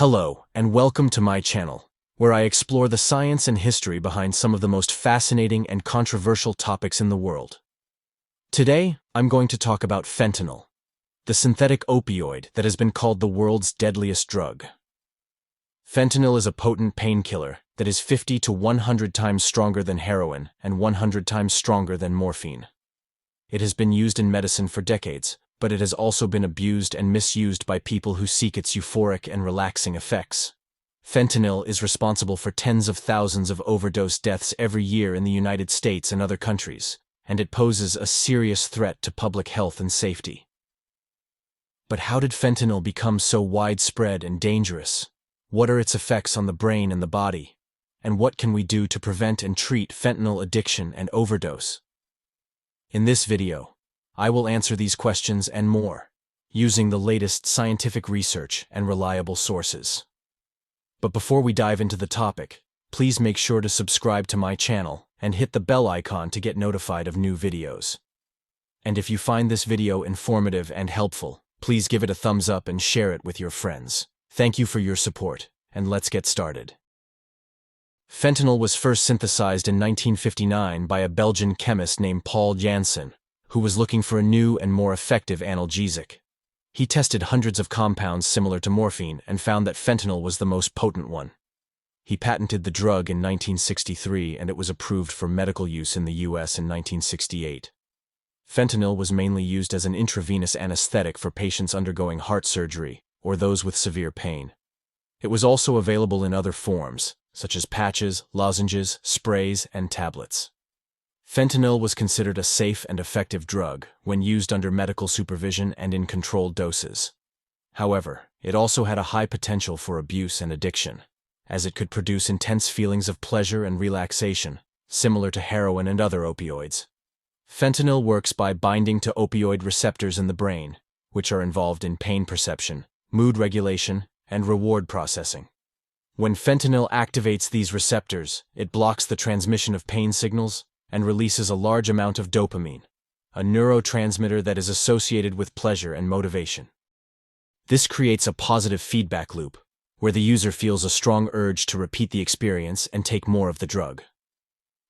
Hello, and welcome to my channel, where I explore the science and history behind some of the most fascinating and controversial topics in the world. Today, I'm going to talk about fentanyl, the synthetic opioid that has been called the world's deadliest drug. Fentanyl is a potent painkiller that is 50 to 100 times stronger than heroin and 100 times stronger than morphine. It has been used in medicine for decades, but it has also been abused and misused by people who seek its euphoric and relaxing effects. Fentanyl is responsible for tens of thousands of overdose deaths every year in the United States and other countries, and it poses a serious threat to public health and safety. But how did fentanyl become so widespread and dangerous? What are its effects on the brain and the body? And what can we do to prevent and treat fentanyl addiction and overdose? In this video, I will answer these questions and more, using the latest scientific research and reliable sources. But before we dive into the topic, please make sure to subscribe to my channel and hit the bell icon to get notified of new videos. And if you find this video informative and helpful, please give it a thumbs up and share it with your friends. Thank you for your support, and let's get started. Fentanyl was first synthesized in 1959 by a Belgian chemist named Paul Janssen, who was looking for a new and more effective analgesic. He tested hundreds of compounds similar to morphine and found that fentanyl was the most potent one. He patented the drug in 1963, and it was approved for medical use in the US in 1968. Fentanyl was mainly used as an intravenous anesthetic for patients undergoing heart surgery or those with severe pain. It was also available in other forms, such as patches, lozenges, sprays, and tablets. Fentanyl was considered a safe and effective drug when used under medical supervision and in controlled doses. However, it also had a high potential for abuse and addiction, as it could produce intense feelings of pleasure and relaxation, similar to heroin and other opioids. Fentanyl works by binding to opioid receptors in the brain, which are involved in pain perception, mood regulation, and reward processing. When fentanyl activates these receptors, it blocks the transmission of pain signals and releases a large amount of dopamine, a neurotransmitter that is associated with pleasure and motivation. This creates a positive feedback loop, where the user feels a strong urge to repeat the experience and take more of the drug.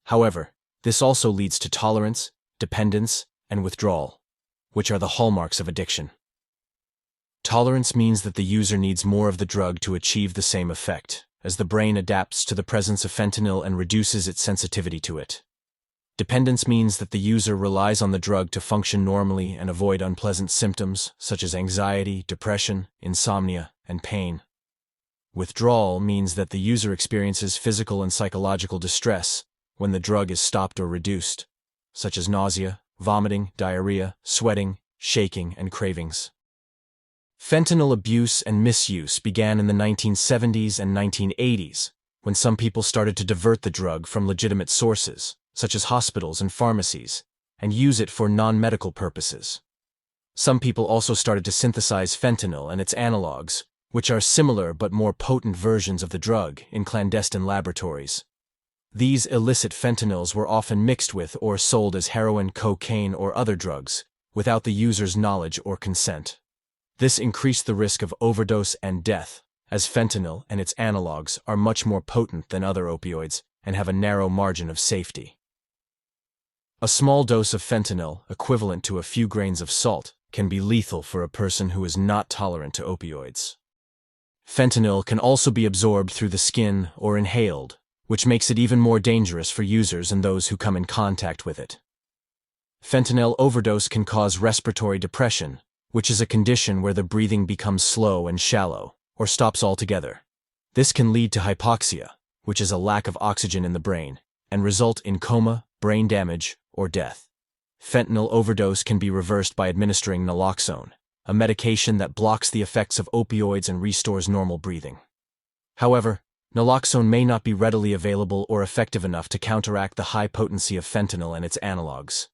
However, this also leads to tolerance, dependence, and withdrawal, which are the hallmarks of addiction. Tolerance means that the user needs more of the drug to achieve the same effect, as the brain adapts to the presence of fentanyl and reduces its sensitivity to it. Dependence means that the user relies on the drug to function normally and avoid unpleasant symptoms such as anxiety, depression, insomnia, and pain. Withdrawal means that the user experiences physical and psychological distress when the drug is stopped or reduced, such as nausea, vomiting, diarrhea, sweating, shaking, and cravings. Fentanyl abuse and misuse began in the 1970s and 1980s, when some people started to divert the drug from legitimate sources, such as hospitals and pharmacies, and use it for non-medical purposes. Some people also started to synthesize fentanyl and its analogs, which are similar but more potent versions of the drug, in clandestine laboratories. These illicit fentanyls were often mixed with or sold as heroin, cocaine, or other drugs, without the user's knowledge or consent. This increased the risk of overdose and death, as fentanyl and its analogs are much more potent than other opioids and have a narrow margin of safety. A small dose of fentanyl, equivalent to a few grains of salt, can be lethal for a person who is not tolerant to opioids. Fentanyl can also be absorbed through the skin or inhaled, which makes it even more dangerous for users and those who come in contact with it. Fentanyl overdose can cause respiratory depression, which is a condition where the breathing becomes slow and shallow, or stops altogether. This can lead to hypoxia, which is a lack of oxygen in the brain, and result in coma, brain damage, or death. Fentanyl overdose can be reversed by administering naloxone, a medication that blocks the effects of opioids and restores normal breathing. However, naloxone may not be readily available or effective enough to counteract the high potency of fentanyl and its analogs.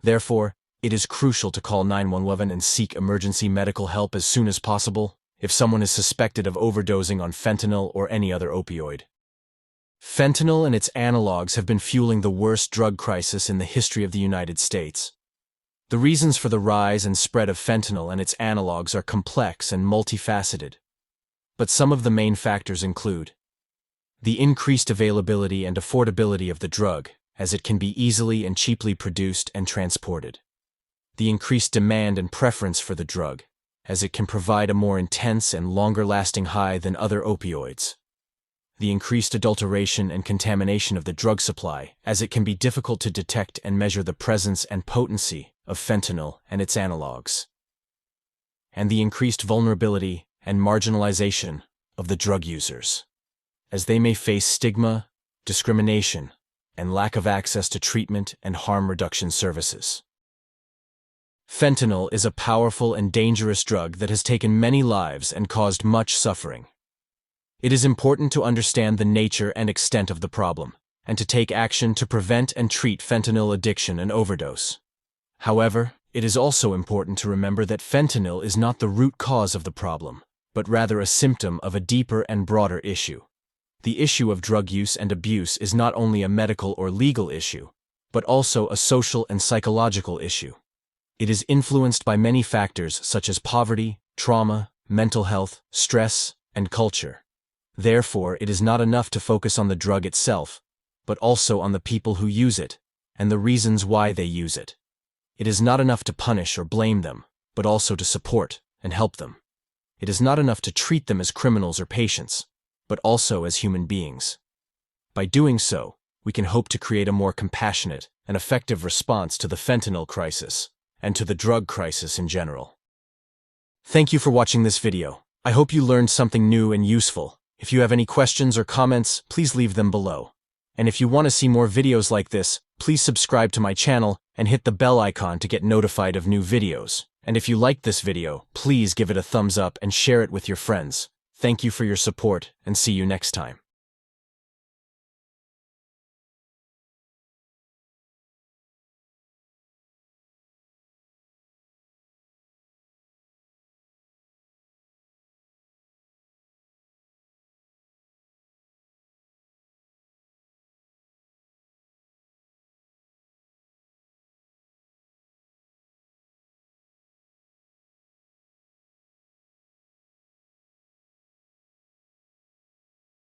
Therefore, it is crucial to call 911 and seek emergency medical help as soon as possible if someone is suspected of overdosing on fentanyl or any other opioid. Fentanyl and its analogs have been fueling the worst drug crisis in the history of the United States. The reasons for the rise and spread of fentanyl and its analogs are complex and multifaceted. but some of the main factors include the increased availability and affordability of the drug, as it can be easily and cheaply produced and transported. The increased demand and preference for the drug, as it can provide a more intense and longer-lasting high than other opioids. The increased adulteration and contamination of the drug supply, as it can be difficult to detect and measure the presence and potency of fentanyl and its analogs. And the increased vulnerability and marginalization of the drug users, as they may face stigma, discrimination, and lack of access to treatment and harm reduction services. Fentanyl is a powerful and dangerous drug that has taken many lives and caused much suffering. It is important to understand the nature and extent of the problem, and to take action to prevent and treat fentanyl addiction and overdose. However, it is also important to remember that fentanyl is not the root cause of the problem, but rather a symptom of a deeper and broader issue. The issue of drug use and abuse is not only a medical or legal issue, but also a social and psychological issue. It is influenced by many factors such as poverty, trauma, mental health, stress, and culture. Therefore, it is not enough to focus on the drug itself, but also on the people who use it, and the reasons why they use it. It is not enough to punish or blame them, but also to support and help them. It is not enough to treat them as criminals or patients, but also as human beings. By doing so, we can hope to create a more compassionate and effective response to the fentanyl crisis, and to the drug crisis in general. Thank you for watching this video. I hope you learned something new and useful. If you have any questions or comments, please leave them below. And if you want to see more videos like this, please subscribe to my channel and hit the bell icon to get notified of new videos. And if you liked this video, please give it a thumbs up and share it with your friends. Thank you for your support, and see you next time.